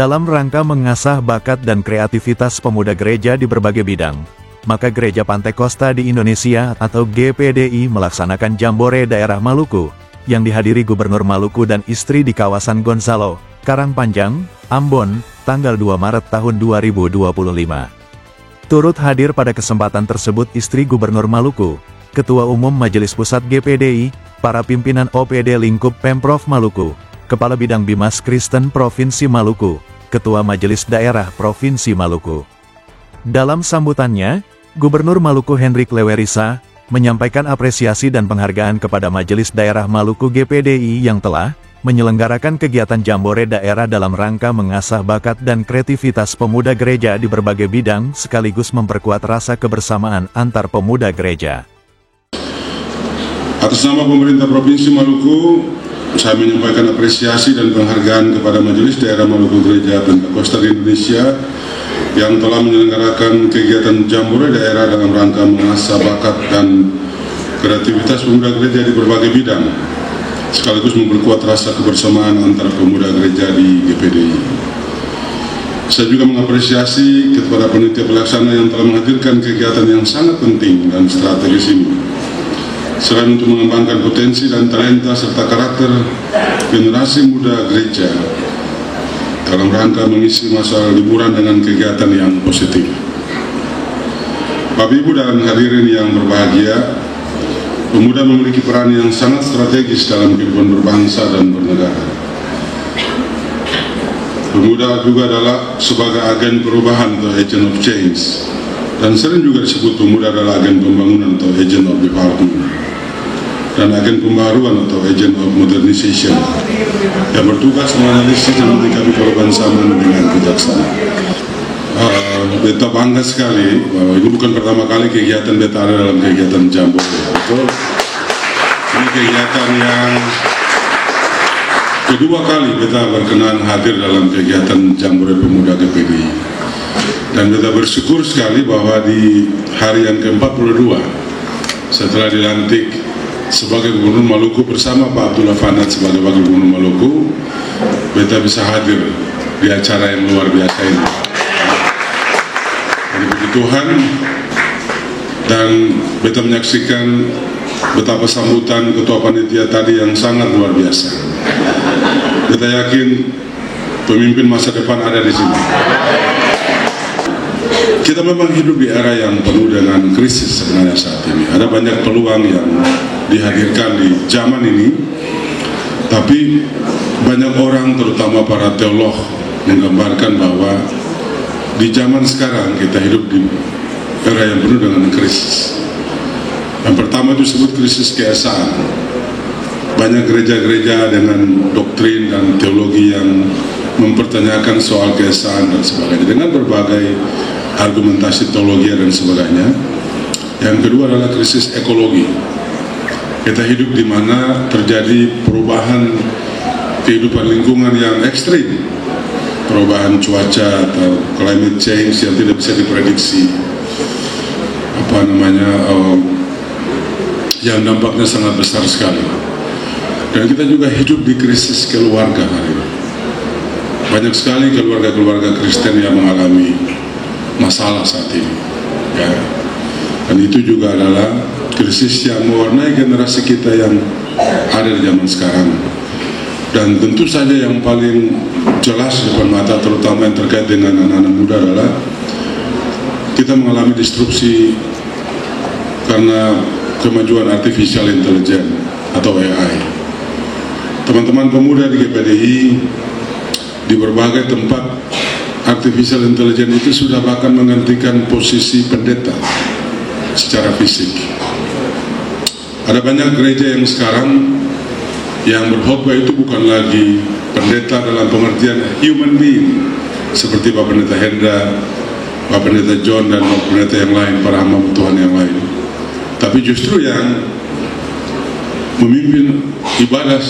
Dalam rangka mengasah bakat dan kreativitas pemuda gereja di berbagai bidang, maka Gereja Pantai Kosta di Indonesia atau GPDI melaksanakan Jambore Daerah Maluku, yang dihadiri Gubernur Maluku dan istri di kawasan Gonzalo, Karangpanjang, Ambon, tanggal 2 Maret tahun 2025. Turut hadir pada kesempatan tersebut istri Gubernur Maluku, Ketua Umum Majelis Pusat GPDI, para pimpinan OPD Lingkup Pemprov Maluku, Kepala Bidang Bimas Kristen Provinsi Maluku, Ketua Majelis Daerah Provinsi Maluku. Dalam sambutannya, Gubernur Maluku Hendrik Lewerisa menyampaikan apresiasi dan penghargaan kepada Majelis Daerah Maluku GPDI yang telah menyelenggarakan kegiatan Jambore Daerah dalam rangka mengasah bakat dan kreativitas pemuda gereja di berbagai bidang sekaligus memperkuat rasa kebersamaan antar pemuda gereja. Atas nama pemerintah Provinsi Maluku, saya menyampaikan apresiasi dan penghargaan kepada Majelis Daerah Maluku Gereja Pantai Kosta di Indonesia yang telah menyelenggarakan kegiatan Jambore Daerah dalam rangka mengasah bakat dan kreativitas pemuda gereja di berbagai bidang, sekaligus memperkuat rasa kebersamaan antara pemuda gereja di GPDI. Saya juga mengapresiasi kepada panitia pelaksana yang telah menghadirkan kegiatan yang sangat penting dan strategis ini. Selain untuk mengembangkan potensi dan talenta serta karakter generasi muda gereja dalam rangka mengisi masa liburan dengan kegiatan yang positif. Bapak Ibu dan hadirin yang berbahagia, pemuda memiliki peran yang sangat strategis dalam kehidupan berbangsa dan bernegara. Pemuda juga adalah sebagai agen perubahan atau agent of change, dan sering juga disebut pemuda adalah agen pembangunan atau agent of development, dan agen pembaruan atau agent of modernization yang bertugas menganalisis dan menyikapi perubahan zaman dengan bijaksana. Beta bangga sekali bahwa ini bukan pertama kali kegiatan beta ada dalam kegiatan Jambore. Ini kegiatan yang kedua kali beta berkenan hadir dalam kegiatan Jambore Pemuda GPDI. Dan beta bersyukur sekali bahwa di hari yang ke-42 setelah dilantik sebagai Gubernur Maluku bersama Pak Abdullah Fanat sebagai Wakil Gubernur Maluku, beta bisa hadir di acara yang luar biasa ini. Jadi puji Tuhan, dan beta menyaksikan betapa sambutan Ketua Panitia tadi yang sangat luar biasa. Beta yakin pemimpin masa depan ada di sini. Kita memang hidup di era yang penuh dengan krisis sebenarnya saat ini. Ada banyak peluang yang dihadirkan di zaman ini, tapi banyak orang, terutama para teolog, menggambarkan bahwa di zaman sekarang kita hidup di era yang penuh dengan krisis. Yang pertama itu disebut krisis keesaan. Banyak gereja-gereja dengan doktrin dan teologi yang mempertanyakan soal keesaan dan sebagainya dengan berbagai argumentasi teologi dan sebagainya. Yang kedua adalah krisis ekologi. Kita hidup di mana terjadi perubahan kehidupan lingkungan yang ekstrim, perubahan cuaca atau climate change yang tidak bisa diprediksi, yang dampaknya sangat besar sekali. Dan kita juga hidup di krisis keluarga hari ini. Banyak sekali keluarga-keluarga Kristen yang mengalami masalah saat ini, ya. Dan itu juga adalah krisis yang mewarnai generasi kita yang ada di zaman sekarang. Dan tentu saja yang paling jelas di depan mata, terutama yang terkait dengan anak-anak muda, adalah kita mengalami disrupsi karena kemajuan artificial intelligence atau AI. Teman-teman pemuda di GPDI di berbagai tempat, artificial intelligence itu sudah bahkan menggantikan posisi pendeta secara fisik. Ada banyak gereja yang sekarang yang berkhotbah itu bukan lagi pendeta dalam pengertian human being seperti Pak Pendeta Hendra, Pak Pendeta John, dan Pak Pendeta yang lain, para hamba Tuhan yang lain, tapi justru yang memimpin ibadah,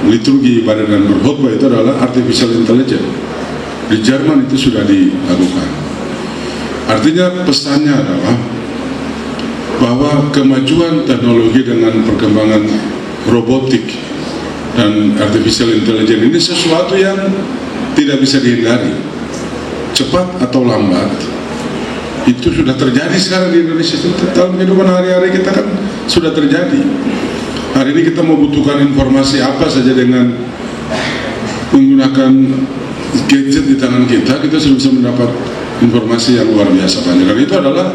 liturgi ibadah dan berkhotbah itu adalah artificial intelligence. Di Jerman itu sudah dilakukan. Artinya pesannya adalah bahwa kemajuan teknologi dengan perkembangan robotik dan artificial intelligence ini sesuatu yang tidak tidak bisa dihindari. Cepat atau lambat, itu sudah terjadi sekarang di Indonesia. Dalam kehidupan hari-hari kita kan sudah terjadi. Hari ini kita membutuhkan informasi apa saja dengan menggunakan gadget di tangan kita sudah bisa mendapat informasi yang luar biasa banyak. Dan itu adalah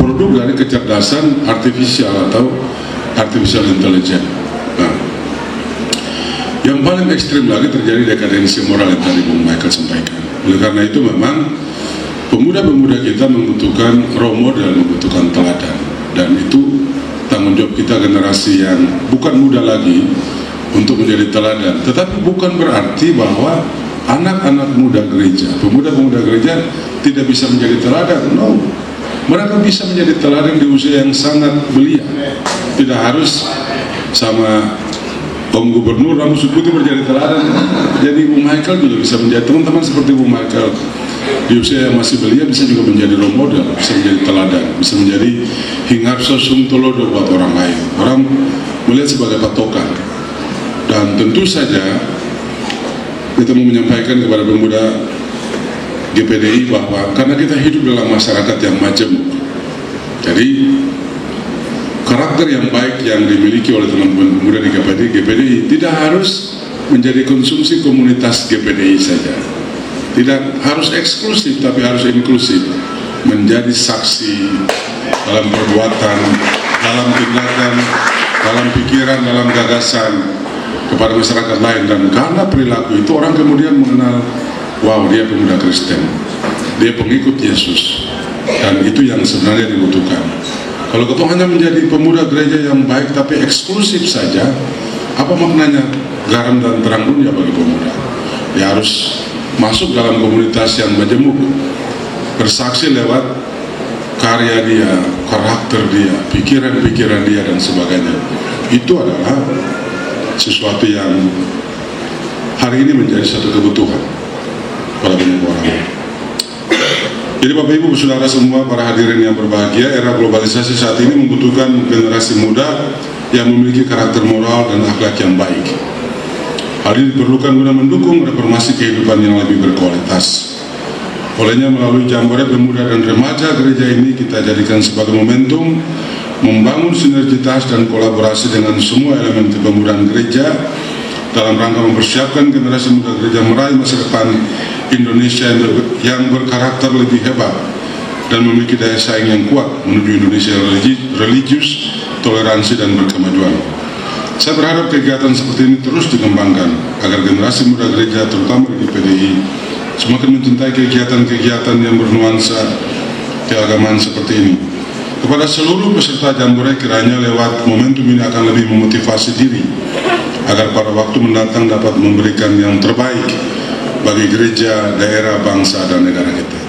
produk dari kecerdasan artifisial atau artificial intelligence. Nah, yang paling ekstrim lagi terjadi dekadensi moral yang tadi Bung Michael sampaikan. Oleh karena itu memang pemuda-pemuda kita membutuhkan role model, membutuhkan teladan. Dan itu tanggung jawab kita generasi yang bukan muda lagi untuk menjadi teladan. Tetapi bukan berarti bahwa anak-anak muda gereja, pemuda-pemuda gereja tidak bisa menjadi teladan. No, mereka bisa menjadi teladan di usia yang sangat belia. Tidak harus sama Om Gubernur rambut putih menjadi teladan. Jadi Bung Michael juga bisa menjadi, teman-teman seperti Bung Michael di usia yang masih belia bisa juga menjadi role model, bisa menjadi teladan, bisa menjadi hingarso sumtolodo buat orang lain. Orang melihat sebagai patokan. Dan tentu saja kita mau menyampaikan kepada pemuda GPDI bahwa karena kita hidup dalam masyarakat yang majemuk, jadi karakter yang baik yang dimiliki oleh teman-teman pemuda di GPDI tidak harus menjadi konsumsi komunitas GPDI saja, tidak harus eksklusif tapi harus inklusif, menjadi saksi dalam perbuatan, dalam tindakan, dalam pikiran, dalam gagasan kepada masyarakat lain. Dan karena perilaku itu orang kemudian mengenal, wow, dia pemuda Kristen, dia pengikut Yesus, dan itu yang sebenarnya dibutuhkan. Kalau kita hanya menjadi pemuda gereja yang baik tapi eksklusif saja, apa maknanya garam dan terang dunia bagi pemuda? Dia harus masuk dalam komunitas yang majemuk, bersaksi lewat karya dia, karakter dia, pikiran-pikiran dia dan sebagainya. Itu adalah sesuatu yang hari ini menjadi satu kebutuhan pada banyak orang. Jadi Bapak Ibu Saudara semua, para hadirin yang berbahagia, era globalisasi saat ini membutuhkan generasi muda yang memiliki karakter moral dan akhlak yang baik. Hal ini diperlukan guna mendukung reformasi kehidupan yang lebih berkualitas. Olehnya melalui Jambore Pemuda dan Remaja gereja ini kita jadikan sebagai momentum membangun sinergitas dan kolaborasi dengan semua elemen kepemudaan gereja dalam rangka mempersiapkan generasi muda gereja meraih masa depan Indonesia yang berkarakter lebih hebat dan memiliki daya saing yang kuat menuju Indonesia religius, toleransi dan berkemajuan. Saya berharap kegiatan seperti ini terus dikembangkan agar generasi muda gereja terutama di GPDI semakin mencintai kegiatan-kegiatan yang bernuansa keagamaan seperti ini. Kepada seluruh peserta Jambore, kiranya lewat momentum ini akan lebih memotivasi diri agar pada waktu mendatang dapat memberikan yang terbaik bagi gereja, daerah, bangsa, dan negara kita.